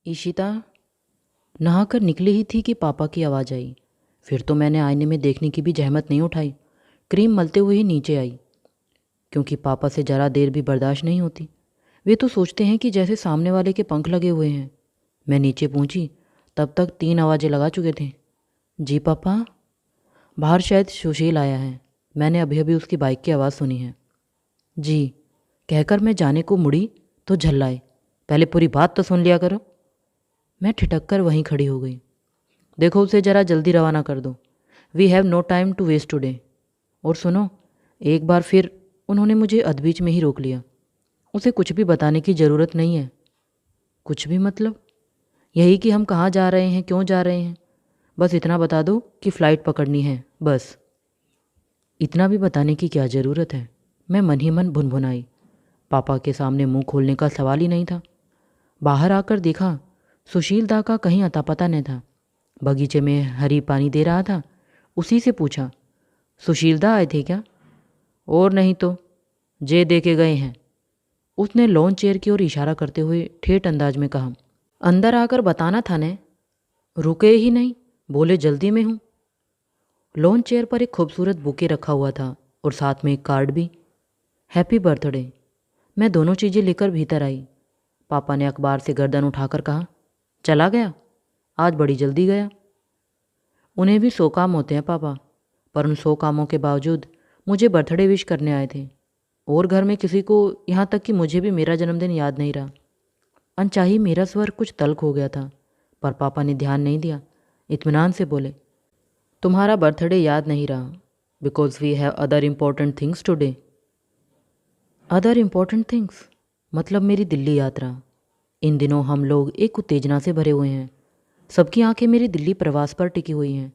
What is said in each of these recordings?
ईशिता नहाकर निकली ही थी कि पापा की आवाज़ आई। फिर तो मैंने आईने में देखने की भी जहमत नहीं उठाई, क्रीम मलते हुए ही नीचे आई, क्योंकि पापा से ज़रा देर भी बर्दाश्त नहीं होती। वे तो सोचते हैं कि जैसे सामने वाले के पंख लगे हुए हैं। मैं नीचे पहुंची, तब तक 3 आवाज़ें लगा चुके थे। जी पापा। बाहर शायद सुशील आया है, मैंने अभी अभी उसकी बाइक की आवाज़ सुनी है। जी कहकर मैं जाने को मुड़ी तो झल्लाए, पहले पूरी बात तो सुन लिया करो। मैं ठिठक कर वहीं खड़ी हो गई। देखो, उसे ज़रा जल्दी रवाना कर दो, we have no time to waste today. और सुनो, एक बार फिर उन्होंने मुझे अधबीच में ही रोक लिया। उसे कुछ भी बताने की ज़रूरत नहीं है। कुछ भी मतलब? यही कि हम कहाँ जा रहे हैं, क्यों जा रहे हैं। बस इतना बता दो कि फ़्लाइट पकड़नी है, बस। इतना भी बताने की क्या ज़रूरत है, मैं मन ही मन भुनभुनाई। पापा के सामने मुंह खोलने का सवाल ही नहीं था। बाहर आकर देखा, सुशील दा का कहीं अता पता नहीं था। बगीचे में हरी पानी दे रहा था। उसी से पूछा, सुशील दा आए थे क्या? और नहीं तो, जे दे के गए हैं। उसने लॉन चेयर की ओर इशारा करते हुए ठेठ अंदाज में कहा। अंदर आकर बताना था ने। रुके ही नहीं, बोले जल्दी में हूँ। लॉन चेयर पर एक खूबसूरत बुके रखा हुआ था और साथ में एक कार्ड भी, हैप्पी बर्थडे। मैं दोनों चीज़ें लेकर भीतर आई। पापा ने अखबार से गर्दन उठाकर कहा, चला गया? आज बड़ी जल्दी गया। उन्हें भी 100 काम होते हैं पापा, पर उन 100 कामों के बावजूद मुझे बर्थडे विश करने आए थे। और घर में किसी को, यहाँ तक कि मुझे भी मेरा जन्मदिन याद नहीं रहा। अनचाही मेरा स्वर कुछ तल्ख हो गया था, पर पापा ने ध्यान नहीं दिया। इत्मीनान से बोले, तुम्हारा बर्थडे याद नहीं रहा because we have other important things today. Other important things मतलब मेरी दिल्ली यात्रा। इन दिनों हम लोग एक उत्तेजना से भरे हुए हैं। सबकी आंखें मेरी दिल्ली प्रवास पर टिकी हुई हैं।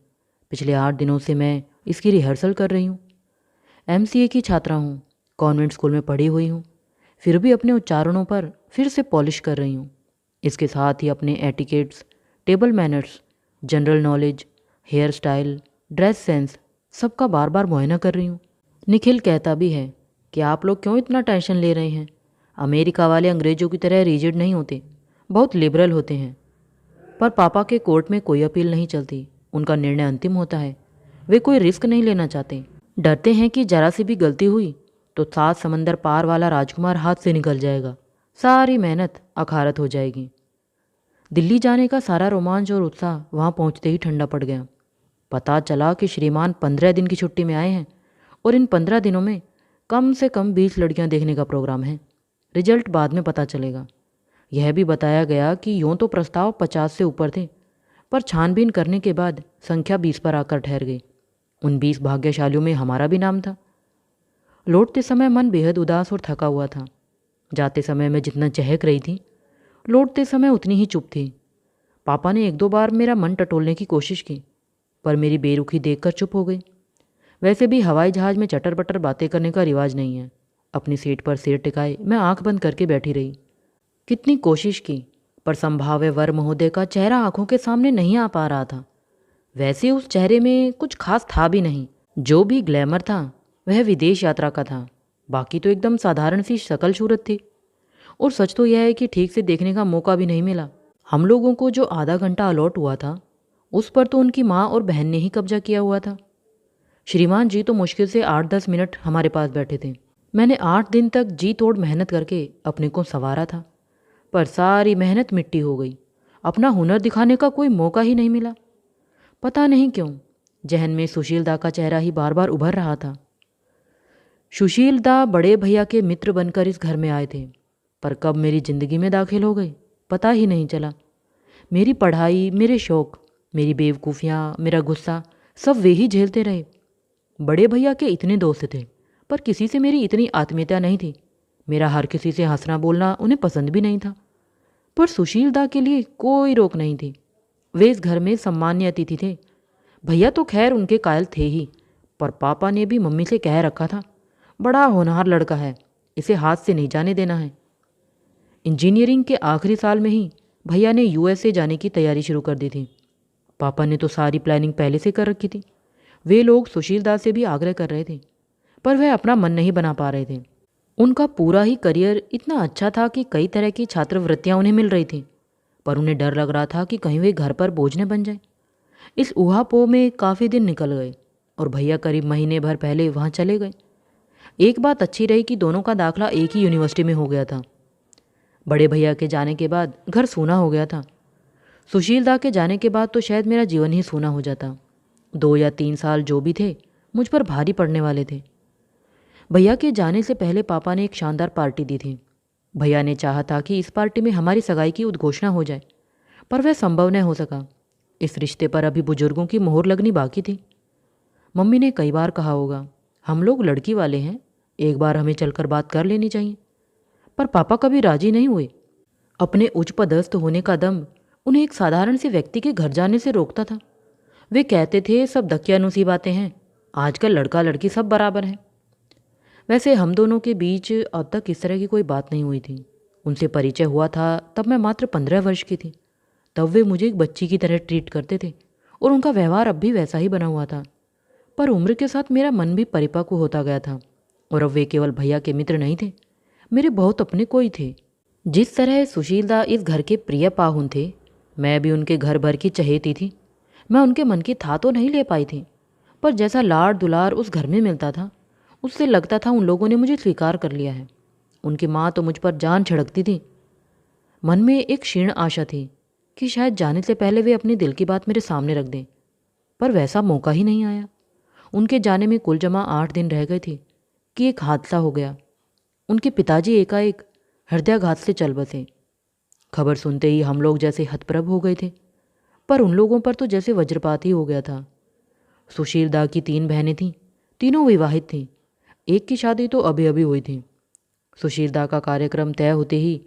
पिछले 8 दिनों से मैं इसकी रिहर्सल कर रही हूँ। एमसीए की छात्रा हूँ, कॉन्वेंट स्कूल में पढ़ी हुई हूँ, फिर भी अपने उच्चारणों पर फिर से पॉलिश कर रही हूँ। इसके साथ ही अपने etiquettes, table manners, general knowledge, hair style, dress sense सबका बार बार मुआयना कर रही हूँ। निखिल कहता भी है कि आप लोग क्यों इतना टेंशन ले रहे हैं। अमेरिका वाले अंग्रेज़ों की तरह रिजिड नहीं होते, बहुत लिबरल होते हैं। पर पापा के कोर्ट में कोई अपील नहीं चलती, उनका निर्णय अंतिम होता है। वे कोई रिस्क नहीं लेना चाहते, डरते हैं कि जरा सी भी गलती हुई तो 7 समंदर पार वाला राजकुमार हाथ से निकल जाएगा, सारी मेहनत अखारत हो जाएगी। दिल्ली जाने का सारा रोमांच और उत्साह वहाँ पहुँचते ही ठंडा पड़ गया। पता चला कि श्रीमान 15 दिन की छुट्टी में आए हैं और इन 15 दिनों में कम से कम 20 लड़कियाँ देखने का प्रोग्राम है। रिजल्ट बाद में पता चलेगा। यह भी बताया गया कि यूँ तो प्रस्ताव 50 से ऊपर थे, पर छानबीन करने के बाद संख्या 20 पर आकर ठहर गई। उन 20 भाग्यशालियों में हमारा भी नाम था। लौटते समय मन बेहद उदास और थका हुआ था। जाते समय मैं जितना चहक रही थी, लौटते समय उतनी ही चुप थी। पापा ने 1-2 बार मेरा मन टटोलने की कोशिश की, पर मेरी बेरुखी देखकर चुप हो गई। वैसे भी हवाई जहाज़ में चटर बटर बातें करने का रिवाज नहीं है। अपनी सीट पर सिर टिकाए मैं आंख बंद करके बैठी रही। कितनी कोशिश की, पर संभाव्य वर महोदय का चेहरा आंखों के सामने नहीं आ पा रहा था। वैसे उस चेहरे में कुछ खास था भी नहीं। जो भी ग्लैमर था वह विदेश यात्रा का था, बाकी तो एकदम साधारण सी शक्ल सूरत थी। और सच तो यह है कि ठीक से देखने का मौका भी नहीं मिला। हम लोगों को जो आधा घंटा अलॉट हुआ था, उस पर तो उनकी माँ और बहन ने ही कब्जा किया हुआ था। श्रीमान जी तो मुश्किल से 8-10 मिनट हमारे पास बैठे थे। मैंने 8 दिन तक जी तोड़ मेहनत करके अपने को संवारा था, पर सारी मेहनत मिट्टी हो गई। अपना हुनर दिखाने का कोई मौका ही नहीं मिला। पता नहीं क्यों जहन में सुशील दा का चेहरा ही बार बार उभर रहा था। सुशील दा बड़े भैया के मित्र बनकर इस घर में आए थे, पर कब मेरी ज़िंदगी में दाखिल हो गए पता ही नहीं चला। मेरी पढ़ाई, मेरे शौक़, मेरी बेवकूफ़ियाँ, मेरा गुस्सा सब वे ही झेलते रहे। बड़े भैया के इतने दोस्त थे, पर किसी से मेरी इतनी आत्मीयता नहीं थी। मेरा हर किसी से हंसना बोलना उन्हें पसंद भी नहीं था। पर सुशील दा के लिए कोई रोक नहीं थी। वे इस घर में सम्मान्य अतिथि थे। भैया तो खैर उनके कायल थे ही, पर पापा ने भी मम्मी से कह रखा था, बड़ा होनहार लड़का है, इसे हाथ से नहीं जाने देना है। इंजीनियरिंग के आखिरी साल में ही भैया ने यूएसए जाने की तैयारी शुरू कर दी थी। पापा ने तो सारी प्लानिंग पहले से कर रखी थी। वे लोग सुशील दास से भी आग्रह कर रहे थे, पर वह अपना मन नहीं बना पा रहे थे। उनका पूरा ही करियर इतना अच्छा था कि कई तरह की छात्रवृत्तियां उन्हें मिल रही थी, पर उन्हें डर लग रहा था कि कहीं वे घर पर बोझ न बन जाए। इस ऊहापोह में काफ़ी दिन निकल गए और भैया करीब महीने भर पहले वहाँ चले गए। एक बात अच्छी रही कि दोनों का दाखला एक ही यूनिवर्सिटी में हो गया था। बड़े भैया के जाने के बाद घर सूना हो गया था। सुशील दा के जाने के बाद तो शायद मेरा जीवन ही सूना हो जाता। 2 या 3 साल जो भी थे मुझ पर भारी पड़ने वाले थे। भैया के जाने से पहले पापा ने एक शानदार पार्टी दी थी। भैया ने चाहा था कि इस पार्टी में हमारी सगाई की उद्घोषणा हो जाए, पर वह संभव न हो सका। इस रिश्ते पर अभी बुजुर्गों की मोहर लगनी बाकी थी। मम्मी ने कई बार कहा होगा, हम लोग लड़की वाले हैं, एक बार हमें चलकर बात कर लेनी चाहिए, पर पापा कभी राजी नहीं हुए। अपने उच्च पदस्थ होने का दम उन्हें एक साधारण से व्यक्ति के घर जाने से रोकता था। वे कहते थे सब दकियानुसी बातें हैं, आजकल लड़का लड़की सब बराबर हैं। वैसे हम दोनों के बीच अब तक इस तरह की कोई बात नहीं हुई थी। उनसे परिचय हुआ था तब मैं मात्र 15 वर्ष की थी। तब वे मुझे एक बच्ची की तरह ट्रीट करते थे और उनका व्यवहार अब भी वैसा ही बना हुआ था। पर उम्र के साथ मेरा मन भी परिपक्व होता गया था और अब वे केवल भैया के मित्र नहीं थे, मेरे बहुत अपने कोई थे। जिस तरह सुशील दा इस घर के प्रिय पाहुन थे, मैं भी उनके घर भर की चहेती थी। मैं उनके मन की था तो नहीं ले पाई थी, पर जैसा लाड़ दुलार उस घर में मिलता था उससे लगता था उन लोगों ने मुझे स्वीकार कर लिया है। उनकी माँ तो मुझ पर जान छिड़कती थी। मन में एक क्षीण आशा थी कि शायद जाने से पहले वे अपने दिल की बात मेरे सामने रख दें, पर वैसा मौका ही नहीं आया। उनके जाने में कुल जमा 8 दिन रह गए थे कि एक हादसा हो गया। उनके पिताजी एकाएक हृदयाघात से चल बसे। खबर सुनते ही हम लोग जैसे हतप्रभ हो गए थे, पर उन लोगों पर तो जैसे वज्रपात ही हो गया था। सुशील दा की 3 बहनें थीं, तीनों विवाहित थीं। एक की शादी तो अभी अभी हुई थी। सुशील दा का कार्यक्रम तय होते ही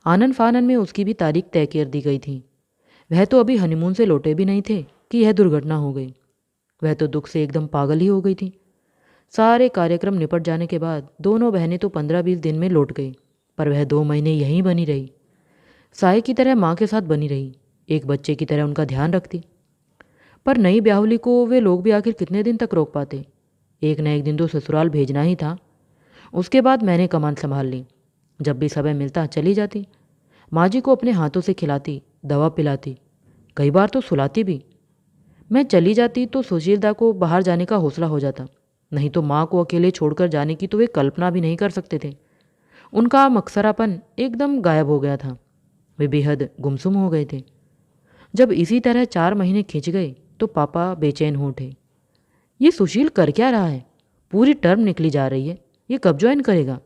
आनन फानन में उसकी भी तारीख तय कर दी गई थी। वह तो अभी हनीमून से लौटे भी नहीं थे कि यह दुर्घटना हो गई। वह तो दुख से एकदम पागल ही हो गई थी। सारे कार्यक्रम निपट जाने के बाद दोनों बहनें तो 15-20 दिन में लौट गई, पर वह 2 महीने यहीं बनी रही। साय की तरह माँ के साथ बनी रही, एक बच्चे की तरह उनका ध्यान रखती। पर नई ब्याहुली को वे लोग भी आखिर कितने दिन तक रोक पाते। एक न एक दिन तो ससुराल भेजना ही था। उसके बाद मैंने कमान संभाल ली। जब भी समय मिलता चली जाती। माँ जी को अपने हाथों से खिलाती, दवा पिलाती, कई बार तो सुलाती भी। मैं चली जाती तो सुशीलदा को बाहर जाने का हौसला हो जाता, नहीं तो माँ को अकेले छोड़कर जाने की तो वे कल्पना भी नहीं कर सकते थे। उनका मकसरापन एकदम गायब हो गया था। वे बेहद गुमसुम हो गए थे। जब इसी तरह 4 महीने खिंच गए तो पापा बेचैन हो उठे। ये सुशील कर क्या रहा है? पूरी टर्म निकली जा रही है, ये कब ज्वाइन करेगा?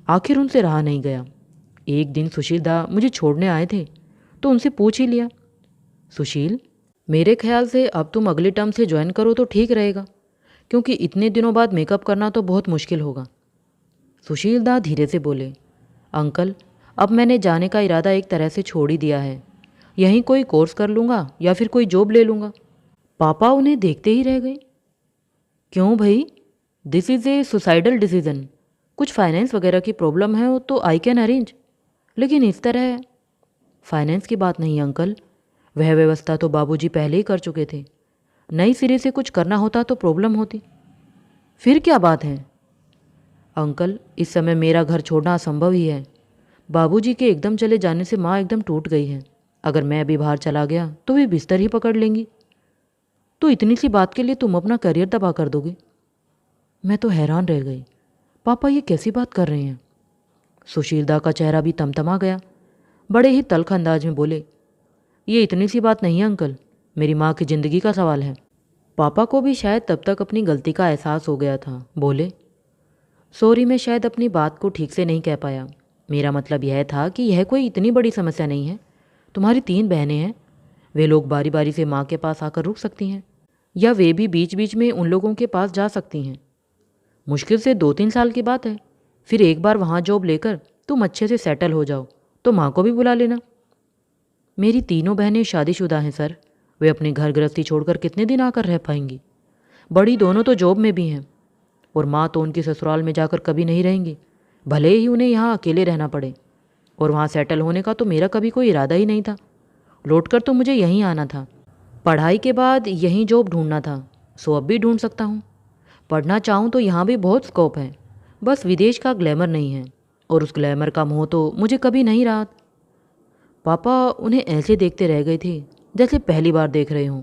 आखिर उनसे रहा नहीं गया। एक दिन सुशील दा मुझे छोड़ने आए थे तो उनसे पूछ ही लिया, सुशील, मेरे ख्याल से अब तुम अगले टर्म से ज्वाइन करो तो ठीक रहेगा, क्योंकि इतने दिनों बाद मेकअप करना तो बहुत मुश्किल होगा। सुशील दा धीरे से बोले, अंकल, अब मैंने जाने का इरादा एक तरह से छोड़ ही दिया है। यहीं कोई कोर्स कर लूँगा या फिर कोई जॉब ले लूँगा। पापा उन्हें देखते ही रह गए। क्यों भाई? This is a suicidal decision. कुछ फाइनेंस वगैरह की प्रॉब्लम है तो आई कैन अरेंज, लेकिन इस तरह फाइनेंस की बात नहीं अंकल, वह व्यवस्था तो बाबूजी पहले ही कर चुके थे। नई सिरे से कुछ करना होता तो प्रॉब्लम होती। फिर क्या बात है? अंकल, इस समय मेरा घर छोड़ना असंभव ही है। बाबूजी के एकदम चले जाने से माँ एकदम टूट गई है। अगर मैं अभी बाहर चला गया तो वे बिस्तर ही पकड़ लेंगी। तो इतनी सी बात के लिए तुम अपना करियर तबाह कर दोगे? मैं तो हैरान रह गई। पापा ये कैसी बात कर रहे हैं? सुशीलदा का चेहरा भी तमतमा गया। बड़े ही तल्ख अंदाज में बोले, ये इतनी सी बात नहीं है अंकल, मेरी माँ की ज़िंदगी का सवाल है। पापा को भी शायद तब तक अपनी गलती का एहसास हो गया था। बोले, सॉरी, मैं शायद अपनी बात को ठीक से नहीं कह पाया। मेरा मतलब यह था कि यह कोई इतनी बड़ी समस्या नहीं है। तुम्हारी 3 बहनें हैं, वे लोग बारी बारी से माँ के पास आकर रुक सकती हैं, या वे भी बीच बीच में उन लोगों के पास जा सकती हैं। मुश्किल से 2-3 साल की बात है। फिर एक बार वहाँ जॉब लेकर तुम अच्छे से सेटल हो जाओ तो माँ को भी बुला लेना। मेरी तीनों बहनें शादीशुदा हैं सर, वे अपने घर गृहस्थी छोड़कर कितने दिन आकर रह पाएंगी? बड़ी दोनों तो जॉब में भी हैं, और माँ तो उनकी ससुराल में जाकर कभी नहीं रहेंगी, भले ही उन्हें यहाँ अकेले रहना पड़े। और वहाँ सेटल होने का तो मेरा कभी कोई इरादा ही नहीं था। लौटकर तो मुझे यहीं आना था। पढ़ाई के बाद यहीं जॉब ढूंढना था, सो अब भी ढूंढ सकता हूँ। पढ़ना चाहूँ तो यहाँ भी बहुत स्कोप है, बस विदेश का ग्लैमर नहीं है, और उस ग्लैमर का मोह तो मुझे कभी नहीं रहा। पापा उन्हें ऐसे देखते रह गए थे जैसे पहली बार देख रहे हों।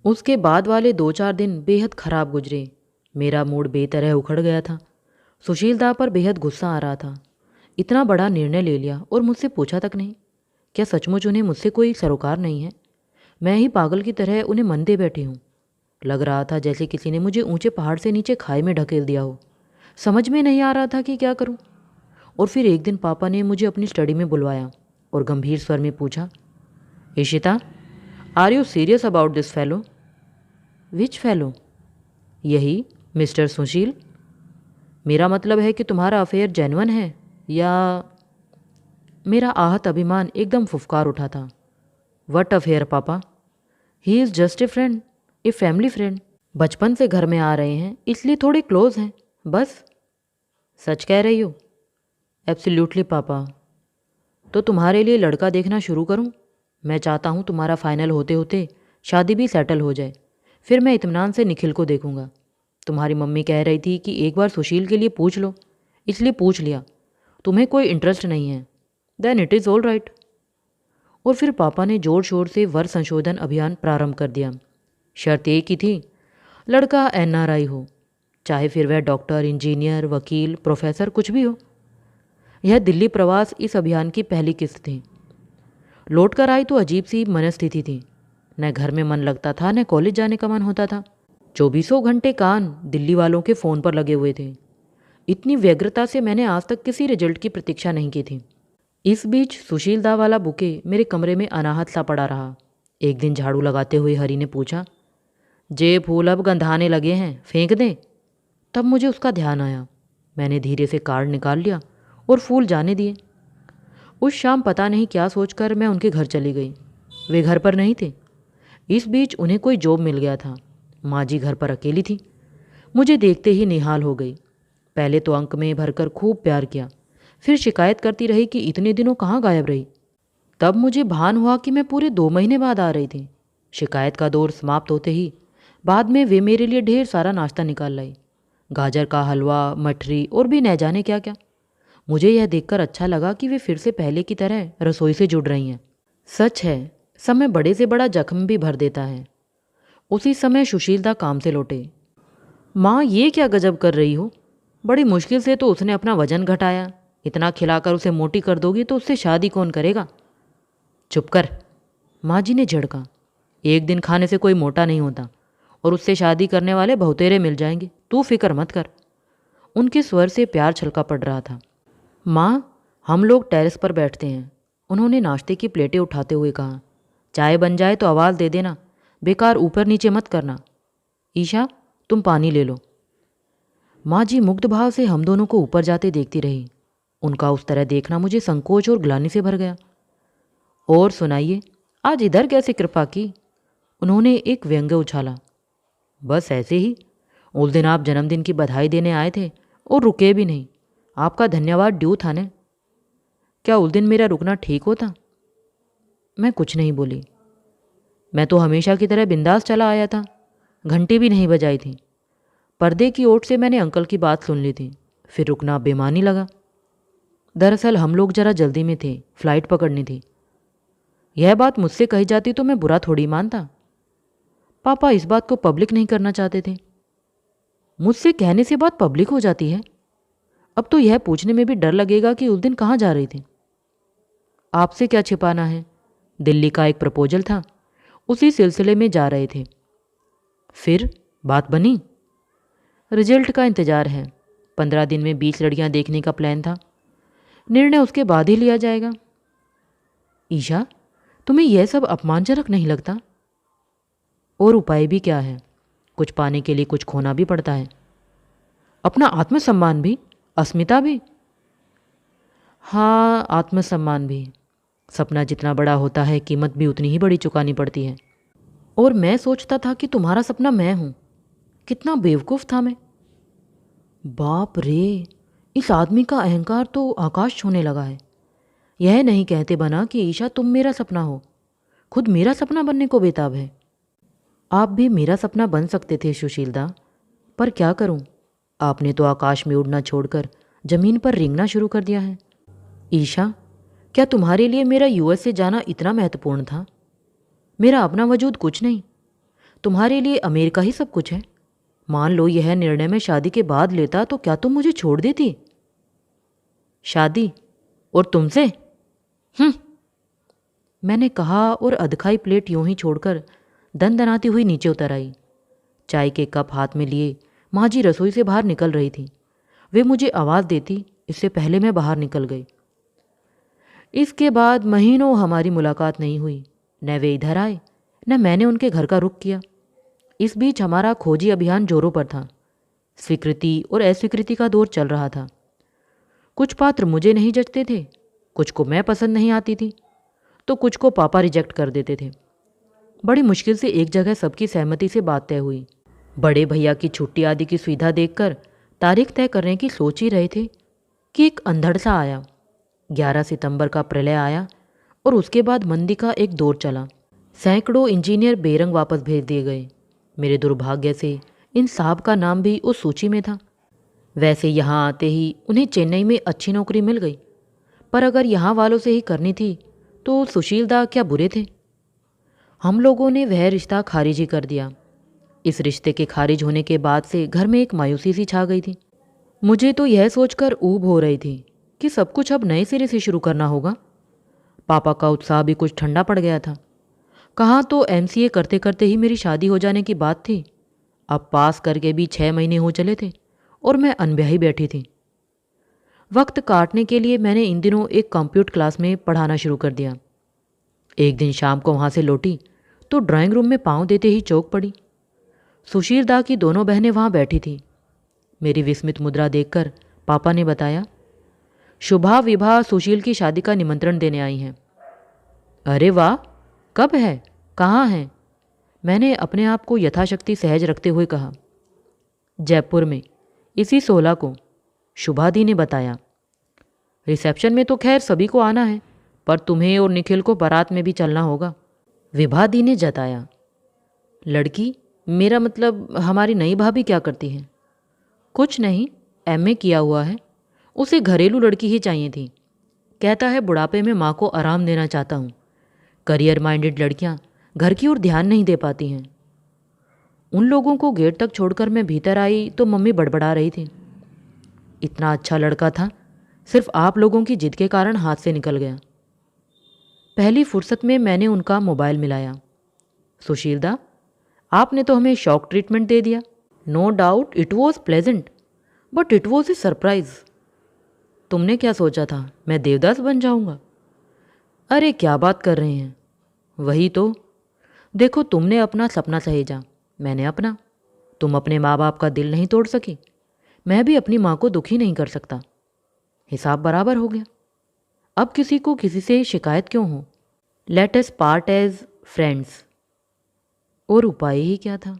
उसके बाद वाले 2-4 दिन बेहद ख़राब गुजरे। मेरा मूड बेतरह उखड़ गया था। सुशील दा पर बेहद गुस्सा आ रहा था। इतना बड़ा निर्णय ले लिया और मुझसे पूछा तक नहीं। क्या सचमुच उन्हें मुझसे कोई सरोकार नहीं है? मैं ही पागल की तरह उन्हें मन दे बैठी हूँ। लग रहा था जैसे किसी ने मुझे ऊंचे पहाड़ से नीचे खाई में ढकेल दिया हो। समझ में नहीं आ रहा था कि क्या करूँ। और फिर एक दिन पापा ने मुझे अपनी स्टडी में बुलवाया और गंभीर स्वर में पूछा, Ishita, are you serious about this fellow? Which fellow? यही मिस्टर सुशील। मेरा मतलब है कि तुम्हारा अफेयर जेन्युइन है या? मेरा आहत अभिमान एकदम फुफकार उठा था। वट अफेयर पापा? He is just a friend, a family friend. बचपन से घर में आ रहे हैं इसलिए थोड़े क्लोज हैं, बस। सच कह रही हो? एब्सोल्युटली पापा। तो तुम्हारे लिए लड़का देखना शुरू करूं? मैं चाहता हूं तुम्हारा फाइनल होते होते शादी भी सेटल हो जाए, फिर मैं इत्मीनान से निखिल को देखूंगा। तुम्हारी मम्मी कह रही थी कि एक बार सुशील के लिए पूछ लो, इसलिए पूछ लिया। तुम्हें कोई इंटरेस्ट नहीं है, then it is all right. और फिर पापा ने ज़ोर शोर से वर संशोधन अभियान प्रारंभ कर दिया। शर्त एक ही थी, लड़का NRI हो, चाहे फिर वह डॉक्टर, इंजीनियर, वकील, प्रोफेसर कुछ भी हो। यह दिल्ली प्रवास इस अभियान की पहली किस्त थी। लौट कर आई तो अजीब सी मनस्थिति थी। न घर में मन लगता था, न कॉलेज जाने का मन होता था। 24 घंटे कान दिल्ली वालों के फ़ोन पर लगे हुए थे। इतनी व्यग्रता से मैंने आज तक किसी रिजल्ट की प्रतीक्षा नहीं की थी। इस बीच सुशील दा वाला बुके मेरे कमरे में अनाहत सा पड़ा रहा। एक दिन झाड़ू लगाते हुए हरी ने पूछा, जे फूल अब गंधाने लगे हैं, फेंक दें? तब मुझे उसका ध्यान आया। मैंने धीरे से कार्ड निकाल लिया और फूल जाने दिए। उस शाम पता नहीं क्या सोचकर मैं उनके घर चली गई। वे घर पर नहीं थे। इस बीच उन्हें कोई जॉब मिल गया था। माँ जी घर पर अकेली थी। मुझे देखते ही निहाल हो गई। पहले तो अंक में भरकर खूब प्यार किया, फिर शिकायत करती रही कि इतने दिनों कहाँ गायब रही। तब मुझे भान हुआ कि मैं पूरे 2 महीने बाद आ रही थी। शिकायत का दौर समाप्त होते ही बाद में वे मेरे लिए ढेर सारा नाश्ता निकाल लाई, गाजर का हलवा, मठरी और भी न जाने क्या क्या। मुझे यह देखकर अच्छा लगा कि वे फिर से पहले की तरह रसोई से जुड़ रही हैं। सच है, समय बड़े से बड़ा जख्म भी भर देता है। उसी समय सुशीलदा काम से लौटे। माँ, ये क्या गजब कर रही हो? बड़ी मुश्किल से तो उसने अपना वजन घटाया। इतना खिलाकर उसे मोटी कर दोगी तो उससे शादी कौन करेगा? चुप कर, माँ जी ने झड़का। एक दिन खाने से कोई मोटा नहीं होता और उससे शादी करने वाले बहुतेरे मिल जाएंगे, तू फिक्र मत कर। उनके स्वर से प्यार छलका पड़ रहा था। माँ, हम लोग टेरेस पर बैठते हैं, उन्होंने नाश्ते की प्लेटें उठाते हुए कहा। चाय बन जाए तो आवाज़ दे देना, बेकार ऊपर नीचे मत करना। ईशा, तुम पानी ले लो। माँ जी मुग्ध भाव से हम दोनों को ऊपर जाते देखती रही। उनका उस तरह देखना मुझे संकोच और ग्लानि से भर गया। और सुनाइए, आज इधर कैसे कृपा की? उन्होंने एक व्यंग्य उछाला। बस ऐसे ही। उस दिन आप जन्मदिन की बधाई देने आए थे और रुके भी नहीं। आपका धन्यवाद ड्यू था ने। क्या उस दिन मेरा रुकना ठीक होता? मैं कुछ नहीं बोली। मैं तो हमेशा की तरह बिंदास चला आया था, घंटी भी नहीं बजाई थी। पर्दे की ओट से मैंने अंकल की बात सुन ली थी, फिर रुकना बेमानी लगा। दरअसल हम लोग जरा जल्दी में थे, फ्लाइट पकड़नी थी। यह बात मुझसे कही जाती तो मैं बुरा थोड़ी मानता। पापा इस बात को पब्लिक नहीं करना चाहते थे। मुझसे कहने से बात पब्लिक हो जाती है। अब तो यह पूछने में भी डर लगेगा कि उस दिन कहाँ जा रही थी। आपसे क्या छिपाना है, दिल्ली का एक प्रपोजल था, उसी सिलसिले में जा रहे थे। फिर बात बनी? रिजल्ट का इंतज़ार है। 15 दिन में 20 लड़कियां देखने का प्लान था। निर्णय उसके बाद ही लिया जाएगा। ईशा, तुम्हें यह सब अपमानजनक नहीं लगता? और उपाय भी क्या है? कुछ पाने के लिए कुछ खोना भी पड़ता है। अपना आत्मसम्मान भी, अस्मिता भी। हाँ, आत्मसम्मान भी। सपना जितना बड़ा होता है कीमत भी उतनी ही बड़ी चुकानी पड़ती है। और मैं सोचता था कि तुम्हारा सपना मैं हूँ। कितना बेवकूफ़ था मैं। बाप रे, इस आदमी का अहंकार तो आकाश छूने लगा है। यह नहीं कहते बना कि ईशा तुम मेरा सपना हो, खुद मेरा सपना बनने को बेताब है। आप भी मेरा सपना बन सकते थे सुशीलदा, पर क्या करूं, आपने तो आकाश में उड़ना छोड़कर ज़मीन पर रेंगना शुरू कर दिया है। ईशा, क्या तुम्हारे लिए मेरा यूएस से जाना इतना महत्वपूर्ण था? मेरा अपना वजूद कुछ नहीं, तुम्हारे लिए अमेरिका ही सब कुछ है। मान लो यह निर्णय मैं शादी के बाद लेता तो क्या तुम मुझे छोड़ देती? शादी? और तुमसे? हम्म। मैंने कहा और अधखाई प्लेट यूं ही छोड़कर दनदनाती हुई नीचे उतर आई। चाय के कप हाथ में लिए माँ जी रसोई से बाहर निकल रही थी। वे मुझे आवाज़ देती इससे पहले मैं बाहर निकल गई। इसके बाद महीनों हमारी मुलाकात नहीं हुई। न वे इधर आए न मैंने उनके घर का रुख किया। इस बीच हमारा खोजी अभियान जोरों पर था। स्वीकृति और अस्वीकृति का दौर चल रहा था। कुछ पात्र मुझे नहीं जचते थे, कुछ को मैं पसंद नहीं आती थी, तो कुछ को पापा रिजेक्ट कर देते थे। बड़ी मुश्किल से एक जगह सबकी सहमति से बात तय हुई। बड़े भैया की छुट्टी आदि की सुविधा देखकर तारीख तय करने की सोच ही रहे थे कि एक अंधड़ सा आया। 11 सितंबर का प्रलय आया और उसके बाद मंदी का एक दौर चला। सैकड़ों इंजीनियर बेरंग वापस भेज दिए गए। मेरे दुर्भाग्य से इन साहब का नाम भी उस सूची में था। वैसे यहाँ आते ही उन्हें चेन्नई में अच्छी नौकरी मिल गई, पर अगर यहाँ वालों से ही करनी थी तो सुशील दा क्या बुरे थे? हम लोगों ने वह रिश्ता खारिज ही कर दिया। इस रिश्ते के खारिज होने के बाद से घर में एक मायूसी सी छा गई थी। मुझे तो यह सोचकर ऊब हो रही थी कि सब कुछ अब नए सिरे से शुरू करना होगा। पापा का उत्साह भी कुछ ठंडा पड़ गया था। कहाँ तो एमसीए करते करते ही मेरी शादी हो जाने की बात थी, अब पास करके भी 6 महीने हो चले थे और मैं अनब्याही बैठी थी। वक्त काटने के लिए मैंने इन दिनों एक कंप्यूटर क्लास में पढ़ाना शुरू कर दिया। एक दिन शाम को वहाँ से लौटी तो ड्राइंग रूम में पाँव देते ही चौंक पड़ी। सुशील दा की दोनों बहनें वहाँ बैठी थीं। मेरी विस्मित मुद्रा देखकर पापा ने बताया, शुभा विभा सुशील की शादी का निमंत्रण देने आई हैं। अरे वाह, कब है, कहाँ है? मैंने अपने आप को यथाशक्ति सहज रखते हुए कहा। जयपुर में, इसी 16 को, शुभा दी ने बताया। रिसेप्शन में तो खैर सभी को आना है, पर तुम्हें और निखिल को बारात में भी चलना होगा, विभा दी ने जताया। लड़की? मेरा मतलब हमारी नई भाभी क्या करती हैं? कुछ नहीं, एमए किया हुआ है। उसे घरेलू लड़की ही चाहिए थी। कहता है बुढ़ापे में माँ को आराम देना चाहता हूँ। करियर माइंडेड लड़कियाँ घर की ओर ध्यान नहीं दे पाती हैं। उन लोगों को गेट तक छोड़कर मैं भीतर आई तो मम्मी बड़बड़ा रही थी, इतना अच्छा लड़का था, सिर्फ आप लोगों की जिद के कारण हाथ से निकल गया। पहली फुर्सत में मैंने उनका मोबाइल मिलाया। सुशील दा, आपने तो हमें शॉक ट्रीटमेंट दे दिया। No doubt it was pleasant, but it was a surprise. तुमने क्या सोचा था, मैं देवदास बन जाऊंगा? अरे क्या बात कर रहे हैं, वही तो। देखो, तुमने अपना सपना सहेजा, मैंने अपना। तुम अपने माँ बाप का दिल नहीं तोड़ सकी, मैं भी अपनी माँ को दुखी नहीं कर सकता। हिसाब बराबर हो गया। अब किसी को किसी से शिकायत क्यों हो? Let us part as friends. और उपाय ही क्या था?